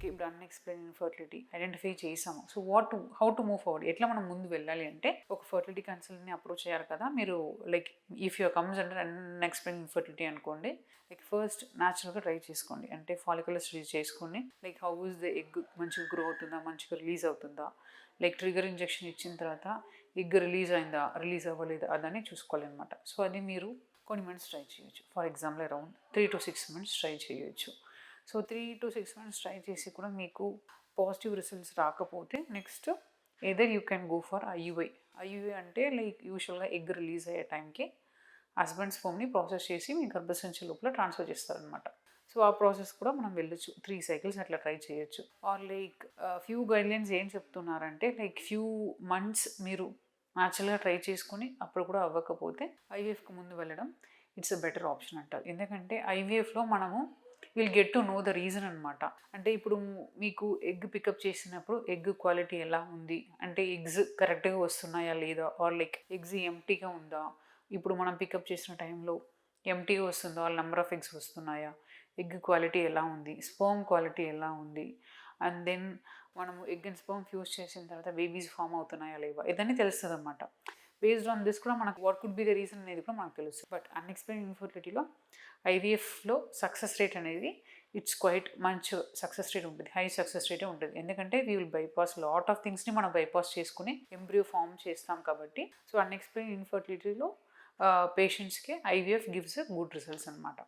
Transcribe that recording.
Okay. ఇప్పుడు unexplained infertility identify చేసాము. So, how to move forward? ఎట్లా మనం ముందు వెళ్ళాలి అంటే, ఒక ఫర్టిలిటీ కన్సల్టెంట్‌ని అప్రోచ్ అయ్యారు కదా! మీరు like if your comes under unexplained infertility అనుకోండి. లైక్ ఫస్ట్ న్యాచురల్‌గా ట్రై చేసుకోండి. అంటే ఫాలిక్యులర్ స్టడీ చేసుకొని like how is the egg మంచిగా గ్రో అవుతుందా? మంచిగా రిలీజ్ అవుతుందా? లైక్ ట్రిగర్ ఇంజెక్షన్ ఇచ్చిన తర్వాత ఎగ్ రిలీజ్ అయిందా? రిలీజ్ అవ్వలేదా? అదని చూసుకోవాలనమాట. సో, అది మీరు కొన్ని మంత్స్ ట్రై చేయొచ్చు. For example around 3-6 months try చేయొచ్చు. సో 3-6 మంత్స్ ట్రై చేసి కూడా మీకు పాజిటివ్ రిజల్ట్స్ రాకపోతే next either you can go for IUI. IUI అంటే లైక్ యూజువల్గా ఎగ్ రిలీజ్ అయ్యే టైంకి హస్బెండ్స్ స్పర్మ్‌ని ప్రాసెస్ చేసి మీ గర్భసంచి లోపల ట్రాన్స్ఫర్ చేస్తారనమాట. సో, ఆ ప్రాసెస్ కూడా మనం వెళ్ళొచ్చు. 3 సైకిల్స్ అట్లా ట్రై చేయొచ్చు. ఆర్ లైక్ ఫ్యూ గైడ్‌లైన్స్ ఏం చెప్తున్నారంటే లైక్ ఫ్యూ మంత్స్ మీరు న్యాచురల్‌గా ట్రై చేసుకొని అప్పుడు కూడా అవ్వకపోతే ఐవీఎఫ్‌కి ముందు వెళ్ళడం ఇట్స్ ఎ బెటర్ ఆప్షన్ అంటారు. ఎందుకంటే ఐవీఎఫ్‌లో మనము will get to know the reason అనమాట. అంటే ఇప్పుడు మీకు ఎగ్ పికప్ చేసినప్పుడు ఎగ్ క్వాలిటీ ఎలా ఉంది? అంటే ఎగ్స్ కరెక్ట్‌గా వస్తున్నాయా లేదా? ఆర్ లైక్ ఎగ్స్ ఎంప్టీగా ఉందా? ఇప్పుడు మనం పికప్ చేసిన టైంలో ఎంప్టీగా వస్తుందా? నంబర్ ఆఫ్ ఎగ్స్ వస్తున్నాయా? ఎగ్ క్వాలిటీ ఎలా ఉంది? స్పర్మ్ క్వాలిటీ ఎలా ఉంది? అండ్ దెన్ మనము ఎగ్ అండ్ స్పర్మ్ ఫ్యూజ్ చేసిన తర్వాత బేబీస్ ఫామ్ అవుతున్నాయా లేవా? ఇదన్నీ తెలుస్తదనమాట. బేస్డ్ ఆన్ దిస్ కూడా మనకు what could be the reason అనేది కూడా మనకు తెలుస్తుంది. బట్ అన్‌ఎక్స్‌ప్లెయిన్డ్ ఇన్‌ఫర్టిలిటీలో ఐవీఎఫ్‌లో సక్సెస్ రేట్ అనేది ఇట్స్ క్వైట్ మంచి సక్సెస్ రేట్ ఉంటుంది. హై సక్సెస్ రేటే ఉంటుంది. ఎందుకంటే we will bypass lot of థింగ్స్‌ని మనం బైపాస్ చేసుకొని ఎంబ్రియో ఫార్మ్ చేస్తాం కాబట్టి. సో, అన్‌ఎక్స్‌ప్లెయిన్డ్ ఇన్‌ఫర్టిలిటీలో పేషెంట్స్‌కి ఐవీఎఫ్ గివ్స్ గుడ్ రిజల్ట్స్ అనమాట.